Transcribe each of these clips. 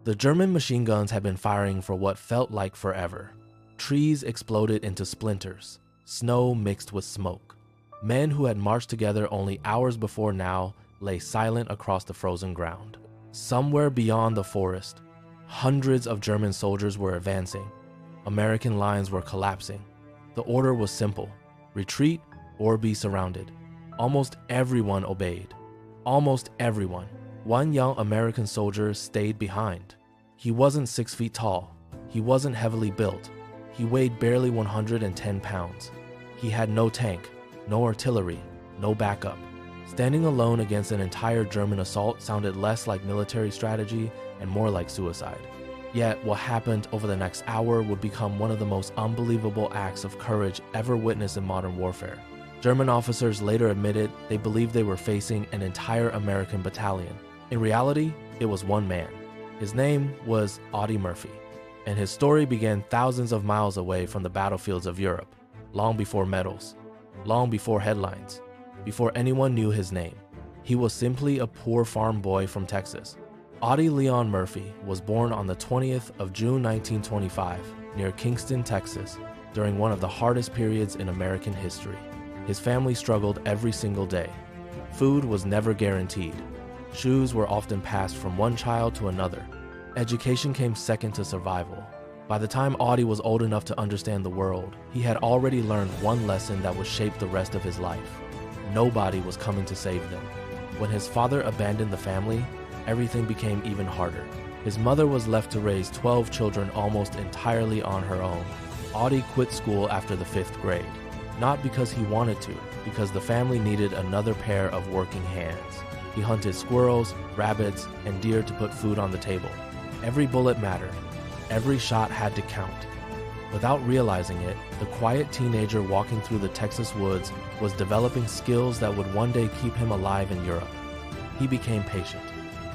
The German machine guns had been firing for what felt like forever. Trees exploded into splinters, snow mixed with smoke. Men who had marched together only hours before now lay silent across the frozen ground. Somewhere beyond the forest, hundreds of German soldiers were advancing. American lines were collapsing. The order was simple: retreat or be surrounded. Almost everyone obeyed. Almost everyone. One young American soldier stayed behind. He wasn't 6 feet tall. He wasn't heavily built. He weighed barely 110 pounds. He had no tank, no artillery, no backup. Standing alone against an entire German assault sounded less like military strategy and more like suicide. Yet what happened over the next hour would become one of the most unbelievable acts of courage ever witnessed in modern warfare. German officers later admitted they believed they were facing an entire American battalion. In reality, it was one man. His name was Audie Murphy, and his story began thousands of miles away from the battlefields of Europe, long before medals, long before headlines, before anyone knew his name. He was simply a poor farm boy from Texas. Audie Leon Murphy was born on the 20th of June 1925 near Kingston, Texas, during one of the hardest periods in American history. His family struggled every single day. Food was never guaranteed. Shoes were often passed from one child to another. Education came second to survival. By the time Audie was old enough to understand the world, he had already learned one lesson that would shape the rest of his life. Nobody was coming to save them. When his father abandoned the family, everything became even harder. His mother was left to raise 12 children almost entirely on her own. Audie quit school after the 5th grade. Not because he wanted to, because the family needed another pair of working hands. He hunted squirrels, rabbits, and deer to put food on the table. Every bullet mattered. Every shot had to count. Without realizing it, the quiet teenager walking through the Texas woods was developing skills that would one day keep him alive in Europe. He became patient.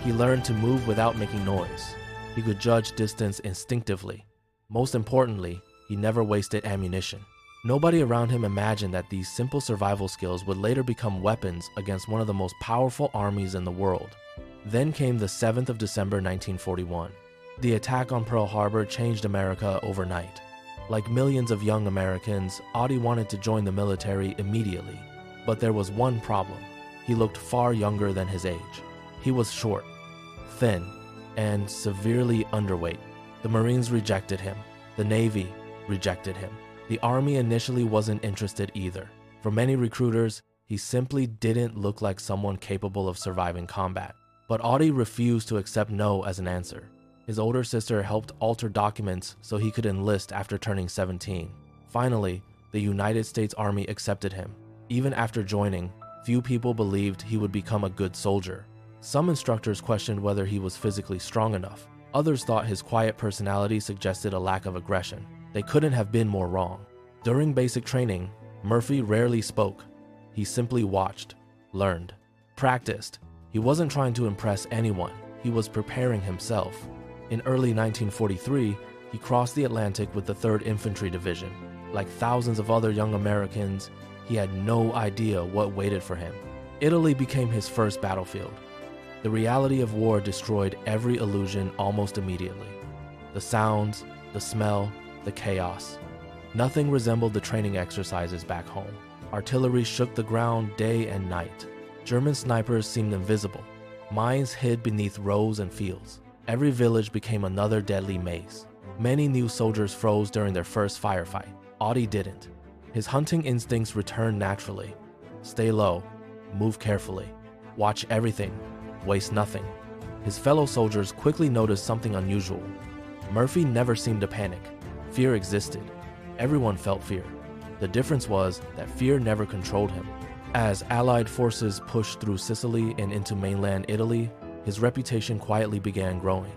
He learned to move without making noise. He could judge distance instinctively. Most importantly, he never wasted ammunition. Nobody around him imagined that these simple survival skills would later become weapons against one of the most powerful armies in the world. Then came the 7th of December 1941. The attack on Pearl Harbor changed America overnight. Like millions of young Americans, Audie wanted to join the military immediately. But there was one problem. He looked far younger than his age. He was short, thin, and severely underweight. The Marines rejected him. The Navy rejected him. The Army initially wasn't interested either. For many recruiters, he simply didn't look like someone capable of surviving combat. But Audie refused to accept no as an answer. His older sister helped alter documents so he could enlist after turning 17. Finally, the United States Army accepted him. Even after joining, few people believed he would become a good soldier. Some instructors questioned whether he was physically strong enough. Others thought his quiet personality suggested a lack of aggression. They couldn't have been more wrong. During basic training, Murphy rarely spoke. He simply watched, learned, practiced. He wasn't trying to impress anyone. He was preparing himself. In early 1943, he crossed the Atlantic with the 3rd Infantry Division. Like thousands of other young Americans, he had no idea what waited for him. Italy became his first battlefield. The reality of war destroyed every illusion almost immediately. The sounds, the smell, the chaos. Nothing resembled the training exercises back home. Artillery shook the ground day and night. German snipers seemed invisible. Mines hid beneath rows and fields. Every village became another deadly maze. Many new soldiers froze during their first firefight. Audie didn't. His hunting instincts returned naturally. Stay low, move carefully, watch everything, waste nothing. His fellow soldiers quickly noticed something unusual. Murphy never seemed to panic. Fear existed. Everyone felt fear. The difference was that fear never controlled him. As Allied forces pushed through Sicily and into mainland Italy, his reputation quietly began growing.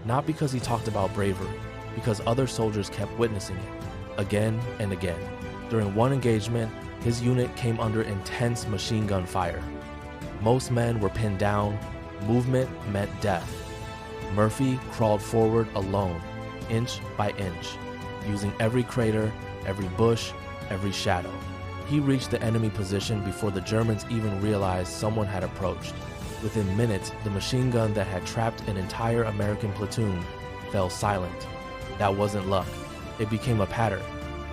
Not because he talked about bravery, because other soldiers kept witnessing it, again and again. During one engagement, his unit came under intense machine gun fire. Most men were pinned down. Movement meant death. Murphy crawled forward alone, inch by inch, using every crater, every bush, every shadow. He reached the enemy position before the Germans even realized someone had approached. Within minutes, the machine gun that had trapped an entire American platoon fell silent. That wasn't luck. It became a pattern.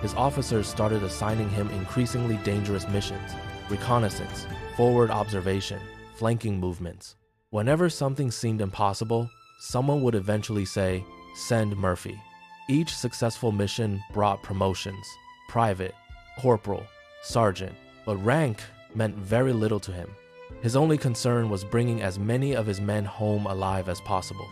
His officers started assigning him increasingly dangerous missions: reconnaissance, forward observation, flanking movements. Whenever something seemed impossible, someone would eventually say, "Send Murphy." Each successful mission brought promotions: private, corporal, sergeant, but rank meant very little to him. His only concern was bringing as many of his men home alive as possible.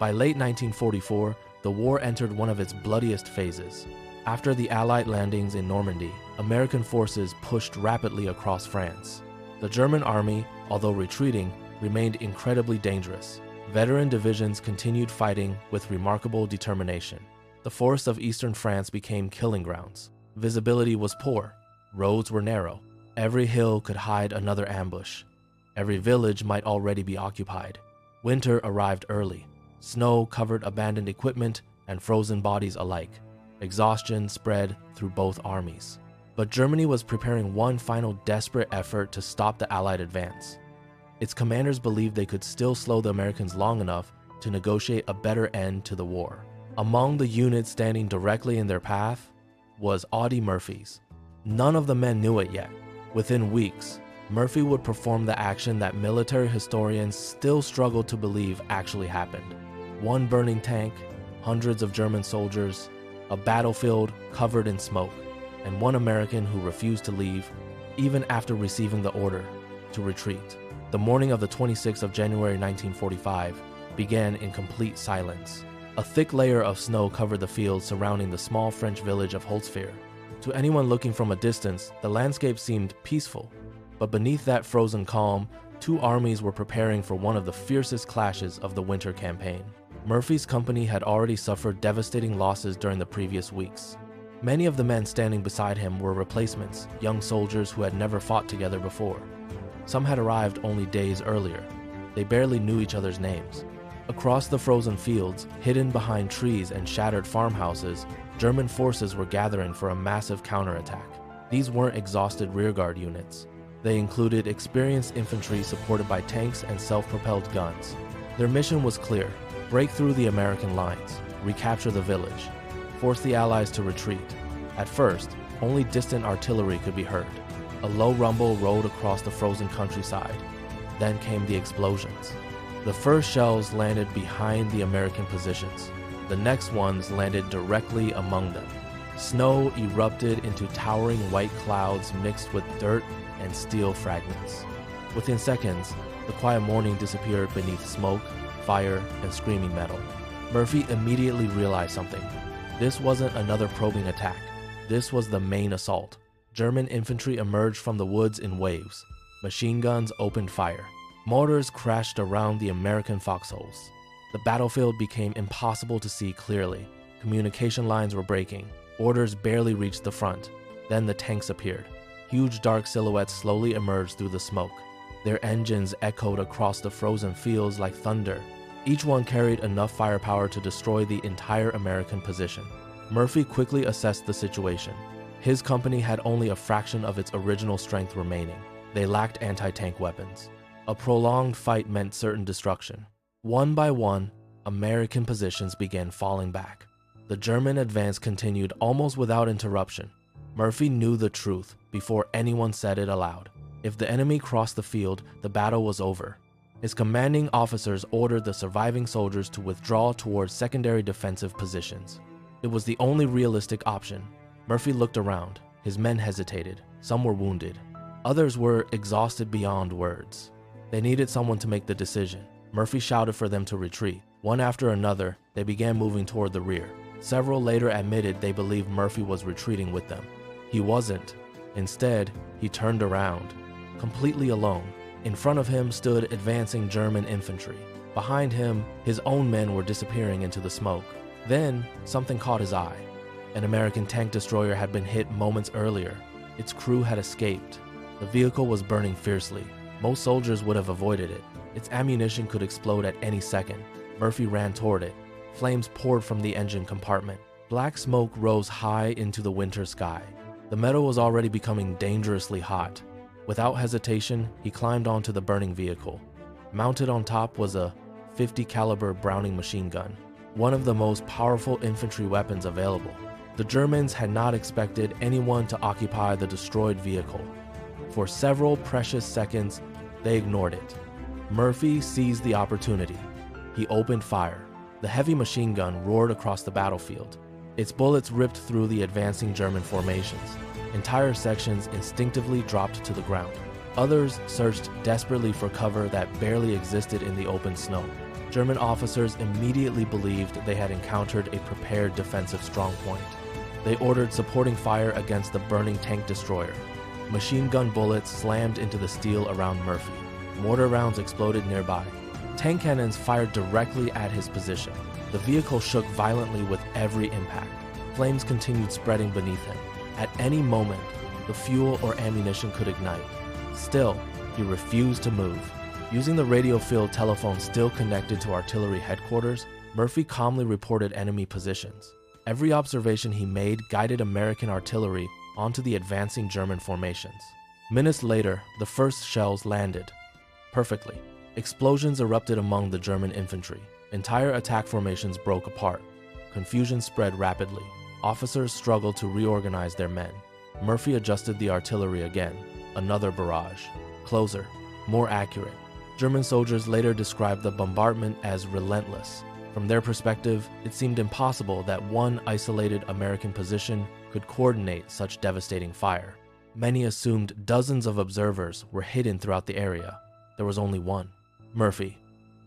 By late 1944, the war entered one of its bloodiest phases. After the Allied landings in Normandy, American forces pushed rapidly across France. The German army, although retreating, remained incredibly dangerous. Veteran divisions continued fighting with remarkable determination. The forests of eastern France became killing grounds. Visibility was poor. Roads were narrow. Every hill could hide another ambush. Every village might already be occupied. Winter arrived early. Snow covered abandoned equipment and frozen bodies alike. Exhaustion spread through both armies. But Germany was preparing one final desperate effort to stop the Allied advance. Its commanders believed they could still slow the Americans long enough to negotiate a better end to the war. Among the units standing directly in their path was Audie Murphy's. None of the men knew it yet. Within weeks, Murphy would perform the action that military historians still struggle to believe actually happened. One burning tank, hundreds of German soldiers, a battlefield covered in smoke, and one American who refused to leave, even after receiving the order to retreat. The morning of the 26th of January 1945 began in complete silence. A thick layer of snow covered the fields surrounding the small French village of Holtzwihr. To anyone looking from a distance, the landscape seemed peaceful, but beneath that frozen calm, two armies were preparing for one of the fiercest clashes of the winter campaign. Murphy's company had already suffered devastating losses during the previous weeks. Many of the men standing beside him were replacements, young soldiers who had never fought together before. Some had arrived only days earlier. They barely knew each other's names. Across the frozen fields, hidden behind trees and shattered farmhouses, German forces were gathering for a massive counterattack. These weren't exhausted rearguard units. They included experienced infantry supported by tanks and self-propelled guns. Their mission was clear: break through the American lines, recapture the village, force the Allies to retreat. At first, only distant artillery could be heard. A low rumble rolled across the frozen countryside. Then came the explosions. The first shells landed behind the American positions. The next ones landed directly among them. Snow erupted into towering white clouds mixed with dirt and steel fragments. Within seconds, the quiet morning disappeared beneath smoke, fire, and screaming metal. Murphy immediately realized something. This wasn't another probing attack. This was the main assault. German infantry emerged from the woods in waves. Machine guns opened fire. Mortars crashed around the American foxholes. The battlefield became impossible to see clearly. Communication lines were breaking. Orders barely reached the front. Then the tanks appeared. Huge dark silhouettes slowly emerged through the smoke. Their engines echoed across the frozen fields like thunder. Each one carried enough firepower to destroy the entire American position. Murphy quickly assessed the situation. His company had only a fraction of its original strength remaining. They lacked anti-tank weapons. A prolonged fight meant certain destruction. One by one, American positions began falling back. The German advance continued almost without interruption. Murphy knew the truth before anyone said it aloud. If the enemy crossed the field, the battle was over. His commanding officers ordered the surviving soldiers to withdraw towards secondary defensive positions. It was the only realistic option. Murphy looked around. His men hesitated. Some were wounded. Others were exhausted beyond words. They needed someone to make the decision. Murphy shouted for them to retreat. One after another, they began moving toward the rear. Several later admitted they believed Murphy was retreating with them. He wasn't. Instead, he turned around, completely alone. In front of him stood advancing German infantry. Behind him, his own men were disappearing into the smoke. Then, something caught his eye. An American tank destroyer had been hit moments earlier. Its crew had escaped. The vehicle was burning fiercely. Most soldiers would have avoided it. Its ammunition could explode at any second. Murphy ran toward it. Flames poured from the engine compartment. Black smoke rose high into the winter sky. The metal was already becoming dangerously hot. Without hesitation, he climbed onto the burning vehicle. Mounted on top was a .50 caliber Browning machine gun, one of the most powerful infantry weapons available. The Germans had not expected anyone to occupy the destroyed vehicle. For several precious seconds, they ignored it. Murphy seized the opportunity. He opened fire. The heavy machine gun roared across the battlefield. Its bullets ripped through the advancing German formations. Entire sections instinctively dropped to the ground. Others searched desperately for cover that barely existed in the open snow. German officers immediately believed they had encountered a prepared defensive strongpoint. They ordered supporting fire against the burning tank destroyer. Machine gun bullets slammed into the steel around Murphy. Mortar rounds exploded nearby. Tank cannons fired directly at his position. The vehicle shook violently with every impact. Flames continued spreading beneath him. At any moment, the fuel or ammunition could ignite. Still, he refused to move. Using the radio-field telephone still connected to artillery headquarters, Murphy calmly reported enemy positions. Every observation he made guided American artillery onto the advancing German formations. Minutes later, the first shells landed. Perfectly. Explosions erupted among the German infantry. Entire attack formations broke apart. Confusion spread rapidly. Officers struggled to reorganize their men. Murphy adjusted the artillery again. Another barrage. Closer. More accurate. German soldiers later described the bombardment as relentless. From their perspective, it seemed impossible that one isolated American position could coordinate such devastating fire. Many assumed dozens of observers were hidden throughout the area. There was only one: Murphy.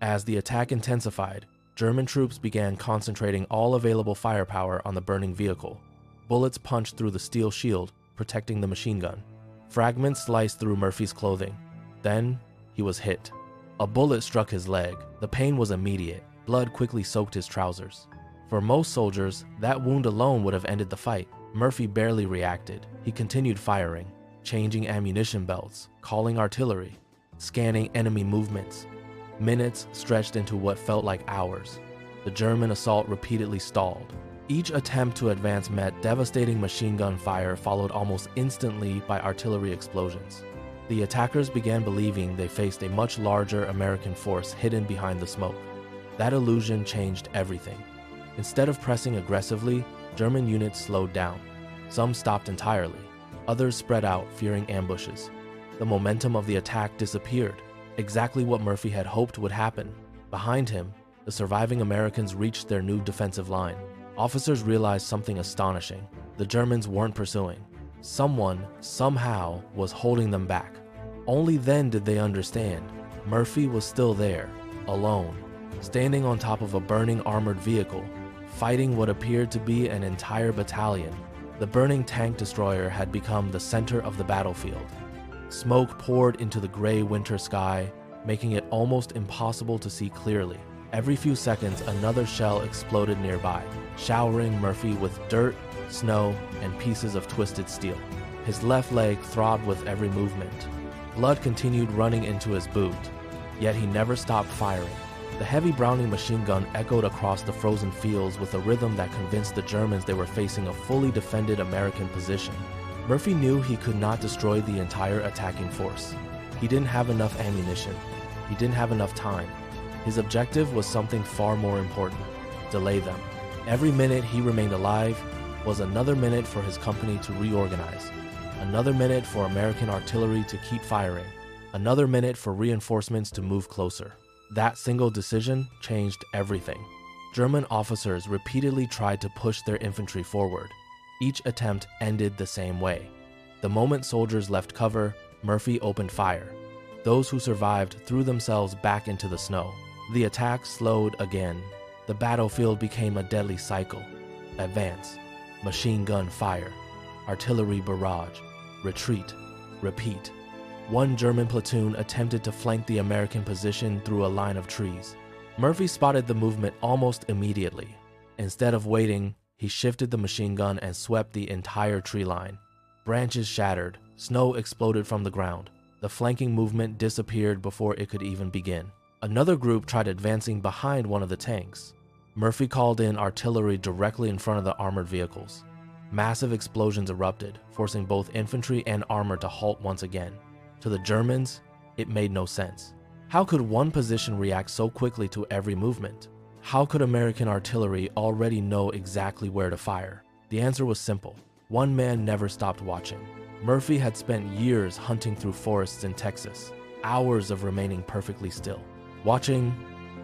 As the attack intensified, German troops began concentrating all available firepower on the burning vehicle. Bullets punched through the steel shield, protecting the machine gun. Fragments sliced through Murphy's clothing. Then, he was hit. A bullet struck his leg. The pain was immediate. Blood quickly soaked his trousers. For most soldiers, that wound alone would have ended the fight. Murphy barely reacted. He continued firing, changing ammunition belts, calling artillery, scanning enemy movements. Minutes stretched into what felt like hours. The German assault repeatedly stalled. Each attempt to advance met devastating machine gun fire, followed almost instantly by artillery explosions. The attackers began believing they faced a much larger American force hidden behind the smoke. That illusion changed everything. Instead of pressing aggressively, German units slowed down. Some stopped entirely. Others spread out, fearing ambushes. The momentum of the attack disappeared. Exactly what Murphy had hoped would happen. Behind him, the surviving Americans reached their new defensive line. Officers realized something astonishing. The Germans weren't pursuing. Someone, somehow, was holding them back. Only then did they understand. Murphy was still there, alone, standing on top of a burning armored vehicle, fighting what appeared to be an entire battalion. The burning tank destroyer had become the center of the battlefield. Smoke poured into the gray winter sky, making it almost impossible to see clearly. Every few seconds, another shell exploded nearby, showering Murphy with dirt, snow, and pieces of twisted steel. His left leg throbbed with every movement. Blood continued running into his boot, yet he never stopped firing. The heavy Browning machine gun echoed across the frozen fields with a rhythm that convinced the Germans they were facing a fully defended American position. Murphy knew he could not destroy the entire attacking force. He didn't have enough ammunition. He didn't have enough time. His objective was something far more important: delay them. Every minute he remained alive was another minute for his company to reorganize, another minute for American artillery to keep firing, another minute for reinforcements to move closer. That single decision changed everything. German officers repeatedly tried to push their infantry forward. Each attempt ended the same way. The moment soldiers left cover, Murphy opened fire. Those who survived threw themselves back into the snow. The attack slowed again. The battlefield became a deadly cycle. Advance, machine gun fire, artillery barrage, retreat, repeat. One German platoon attempted to flank the American position through a line of trees. Murphy spotted the movement almost immediately. Instead of waiting, he shifted the machine gun and swept the entire tree line. Branches shattered, snow exploded from the ground. The flanking movement disappeared before it could even begin. Another group tried advancing behind one of the tanks. Murphy called in artillery directly in front of the armored vehicles. Massive explosions erupted, forcing both infantry and armor to halt once again. To the Germans, it made no sense. How could one position react so quickly to every movement? How could American artillery already know exactly where to fire? The answer was simple. One man never stopped watching. Murphy had spent years hunting through forests in Texas, hours of remaining perfectly still, watching,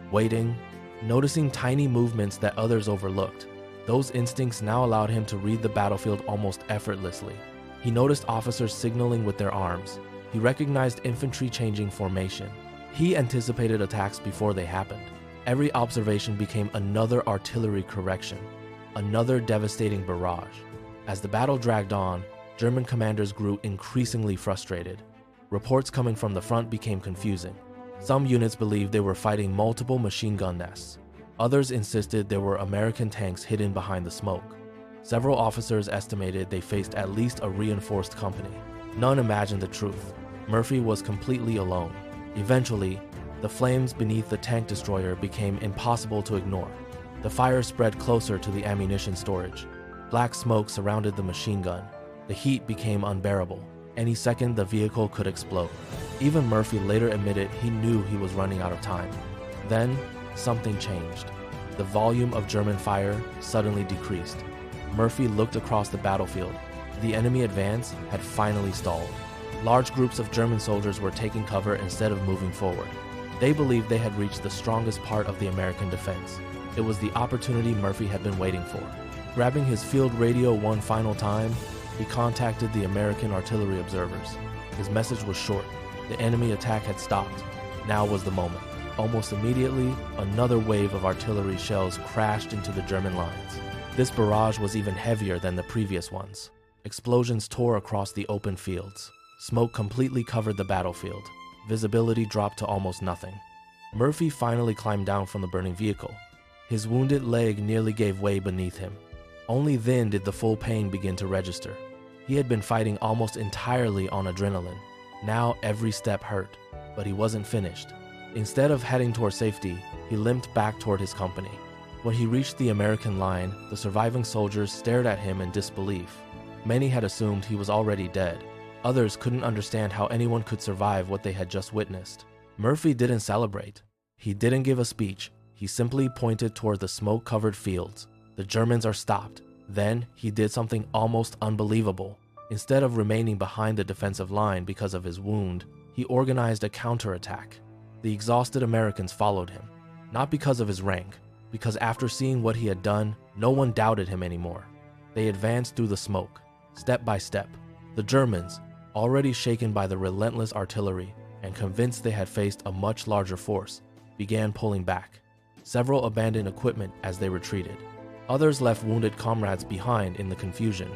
waiting, noticing tiny movements that others overlooked. Those instincts now allowed him to read the battlefield almost effortlessly. He noticed officers signaling with their arms. He recognized infantry changing formation. He anticipated attacks before they happened. Every observation became another artillery correction, another devastating barrage. As the battle dragged on, German commanders grew increasingly frustrated. Reports coming from the front became confusing. Some units believed they were fighting multiple machine gun nests. Others insisted there were American tanks hidden behind the smoke. Several officers estimated they faced at least a reinforced company. None imagined the truth. Murphy was completely alone. Eventually, the flames beneath the tank destroyer became impossible to ignore. The fire spread closer to the ammunition storage. Black smoke surrounded the machine gun. The heat became unbearable. Any second, the vehicle could explode. Even Murphy later admitted he knew he was running out of time. Then, something changed. The volume of German fire suddenly decreased. Murphy looked across the battlefield. The enemy advance had finally stalled. Large groups of German soldiers were taking cover instead of moving forward. They believed they had reached the strongest part of the American defense. It was the opportunity Murphy had been waiting for. Grabbing his field radio one final time, he contacted the American artillery observers. His message was short. The enemy attack had stopped. Now was the moment. Almost immediately, another wave of artillery shells crashed into the German lines. This barrage was even heavier than the previous ones. Explosions tore across the open fields. Smoke completely covered the battlefield. Visibility dropped to almost nothing. Murphy finally climbed down from the burning vehicle. His wounded leg nearly gave way beneath him. Only then did the full pain begin to register. He had been fighting almost entirely on adrenaline. Now every step hurt, but he wasn't finished. Instead of heading toward safety, he limped back toward his company. When he reached the American line, the surviving soldiers stared at him in disbelief. Many had assumed he was already dead. Others couldn't understand how anyone could survive what they had just witnessed. Murphy didn't celebrate. He didn't give a speech. He simply pointed toward the smoke-covered fields. The Germans are stopped. Then he did something almost unbelievable. Instead of remaining behind the defensive line because of his wound, he organized a counterattack. The exhausted Americans followed him, not because of his rank, because after seeing what he had done, no one doubted him anymore. They advanced through the smoke, step by step. The Germans, already shaken by the relentless artillery and convinced they had faced a much larger force, began pulling back. Several abandoned equipment as they retreated. Others left wounded comrades behind in the confusion.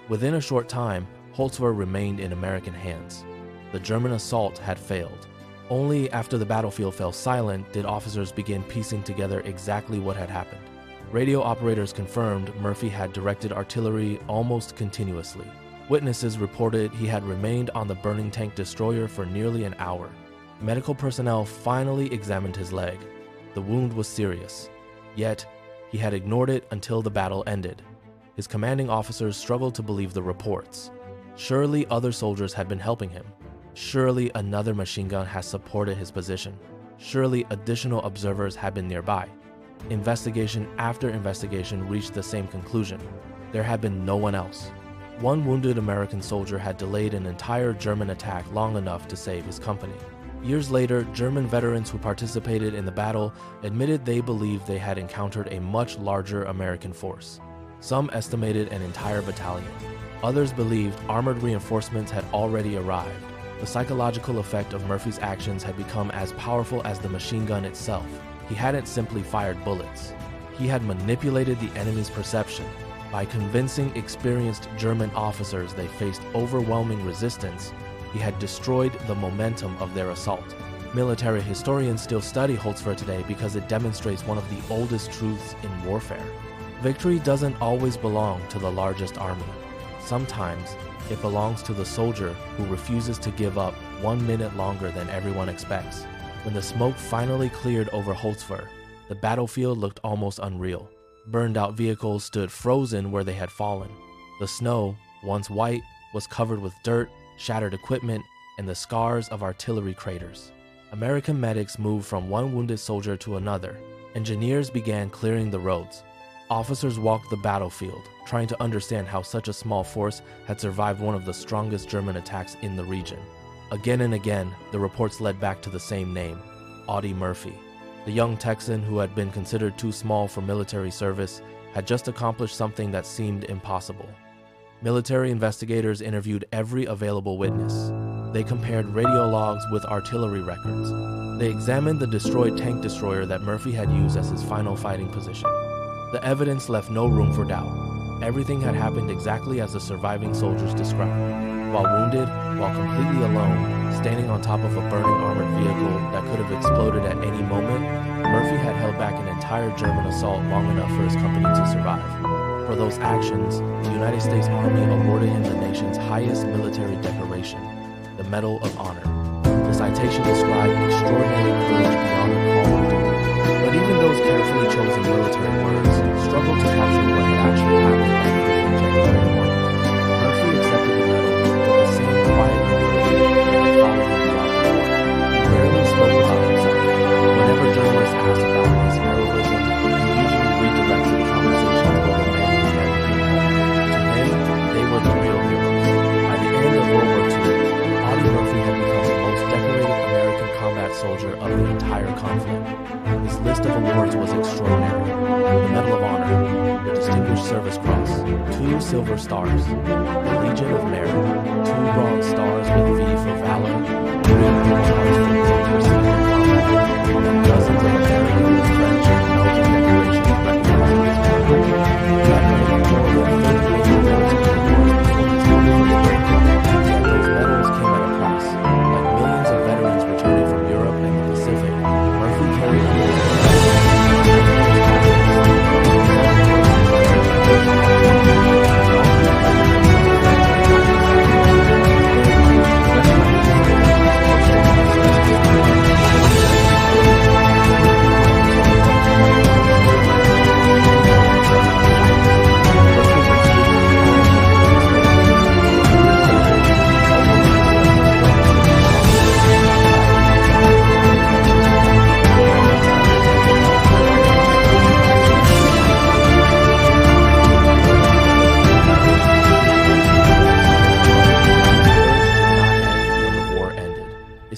Within a short time, Holtzwihr remained in American hands. The German assault had failed. Only after the battlefield fell silent did officers begin piecing together exactly what had happened. Radio operators confirmed Murphy had directed artillery almost continuously. Witnesses reported he had remained on the burning tank destroyer for nearly an hour. Medical personnel finally examined his leg. The wound was serious. Yet, he had ignored it until the battle ended. His commanding officers struggled to believe the reports. Surely other soldiers had been helping him. Surely another machine gun had supported his position. Surely additional observers had been nearby. Investigation after investigation reached the same conclusion. There had been no one else. One wounded American soldier had delayed an entire German attack long enough to save his company. Years later, German veterans who participated in the battle admitted they believed they had encountered a much larger American force. Some estimated an entire battalion. Others believed armored reinforcements had already arrived. The psychological effect of Murphy's actions had become as powerful as the machine gun itself. He hadn't simply fired bullets. He had manipulated the enemy's perception. By convincing experienced German officers they faced overwhelming resistance, he had destroyed the momentum of their assault. Military historians still study Holtzwihr today because it demonstrates one of the oldest truths in warfare. Victory doesn't always belong to the largest army. Sometimes, it belongs to the soldier who refuses to give up 1 minute longer than everyone expects. When the smoke finally cleared over Holtzwihr, the battlefield looked almost unreal. Burned-out vehicles stood frozen where they had fallen. The snow, once white, was covered with dirt, shattered equipment, and the scars of artillery craters. American medics moved from one wounded soldier to another. Engineers began clearing the roads. Officers walked the battlefield, trying to understand how such a small force had survived one of the strongest German attacks in the region. Again and again, the reports led back to the same name, Audie Murphy. The young Texan, who had been considered too small for military service, had just accomplished something that seemed impossible. Military investigators interviewed every available witness. They compared radio logs with artillery records. They examined the destroyed tank destroyer that Murphy had used as his final fighting position. The evidence left no room for doubt. Everything had happened exactly as the surviving soldiers described. While wounded, while completely alone, standing on top of a burning armored vehicle that could have exploded at any moment, Murphy had held back an entire German assault long enough for his company to survive. For those actions, the United States Army awarded him the nation's highest military decoration, the Medal of Honor. The citation described extraordinary courage beyond recall of duty. But even those carefully chosen military words struggled to capture what had actually happened that fateful January morning. Murphy accepted the medal with the same quiet humility that had followed him throughout the war. He rarely spoke about himself. Whenever journalists asked about his heroism, he usually redirected the conversation toward the men who had been home. To him, they were the real heroes. By the end of World War II, Audie Murphy had become the most decorated American combat soldier of the entire conflict. His list of awards was extraordinary. The Medal of Honor, the Distinguished Service Cross, 2 Silver Stars, the Legion of Merit, 2 Bronze Stars with V for Valor, 3 Green Stars for exemplary combat, and dozens of American, French, and Belgian decorations recognizing his merit. He had made more than 30 major military awards before his 21st birthday, yet those medals came at a price. Like millions of veterans returning from Europe and the Pacific, Murphy carried on his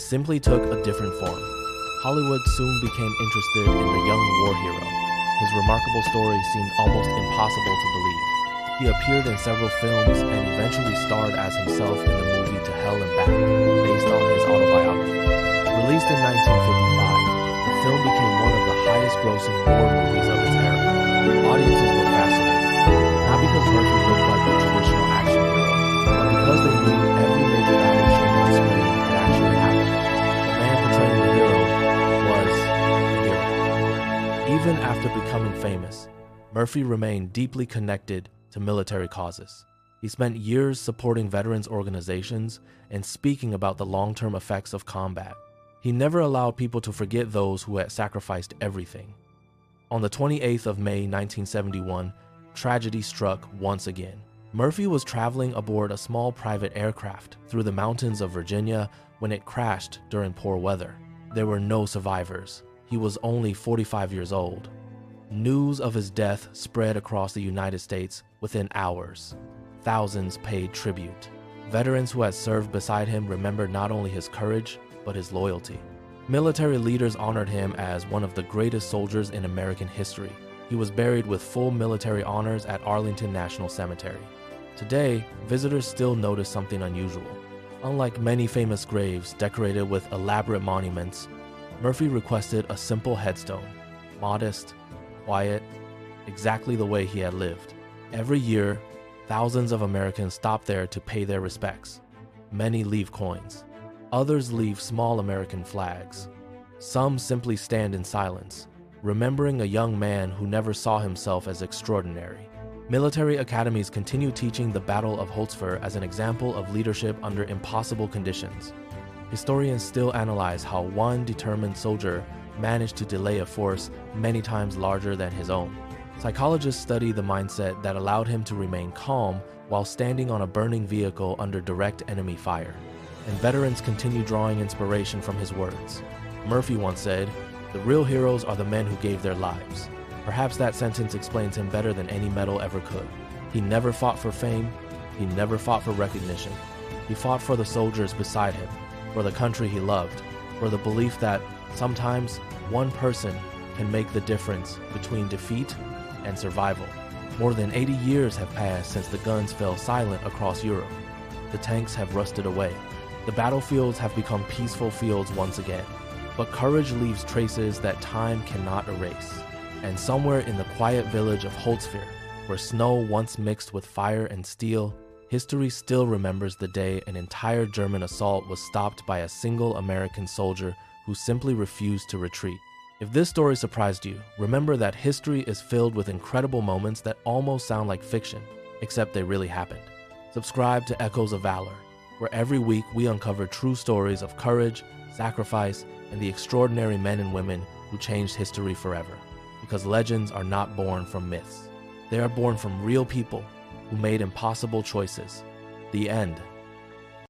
simply took a different form. Hollywood soon became interested in the young war hero. His remarkable story seemed almost impossible to believe. He appeared in several films and eventually starred as himself in the movie To Hell and Back, based on his autobiography. Released in 1955, the film became one of the highest-grossing war movies of its era. Audiences were fascinated, not because Murphy looked like a traditional action hero, but because they knew every major battle shown on screen had actually happened. Portraying the hero was the hero. Even after becoming famous, Murphy remained deeply connected to military causes. He spent years supporting veterans organizations and speaking about the long-term effects of combat. He never allowed people to forget those who had sacrificed everything. On the 28th of May 1971, tragedy struck once again. Murphy was traveling aboard a small private aircraft through the mountains of Virginia when it crashed during poor weather. There were no survivors. He was only 45 years old. News of his death spread across the United States within hours. Thousands paid tribute. Veterans who had served beside him remembered not only his courage, but his loyalty. Military leaders honored him as one of the greatest soldiers in American history. He was buried with full military honors at Arlington National Cemetery. Today, visitors still notice something unusual. Unlike many famous graves decorated with elaborate monuments, Murphy requested a simple headstone, modest, quiet, exactly the way he had lived. Every year, thousands of Americans stop there to pay their respects. Many leave coins. Others leave small American flags. Some simply stand in silence, remembering a young man who never saw himself as extraordinary. Military academies continue teaching the Battle of Holtzwihr as an example of leadership under impossible conditions. Historians still analyze how one determined soldier managed to delay a force many times larger than his own. Psychologists study the mindset that allowed him to remain calm while standing on a burning vehicle under direct enemy fire. And veterans continue drawing inspiration from his words. Murphy once said, "The real heroes are the men who gave their lives." Perhaps that sentence explains him better than any medal ever could. He never fought for fame. He never fought for recognition. He fought for the soldiers beside him, for the country he loved, for the belief that sometimes one person can make the difference between defeat and survival. More than 80 years have passed since the guns fell silent across Europe. The tanks have rusted away. The battlefields have become peaceful fields once again. But courage leaves traces that time cannot erase. And somewhere in the quiet village of Holtzwihr, where snow once mixed with fire and steel, history still remembers the day an entire German assault was stopped by a single American soldier who simply refused to retreat. If this story surprised you, remember that history is filled with incredible moments that almost sound like fiction, except they really happened. Subscribe to Echoes of Valor, where every week we uncover true stories of courage, sacrifice, and the extraordinary men and women who changed history forever. Because legends are not born from myths. They are born from real people who made impossible choices. The end.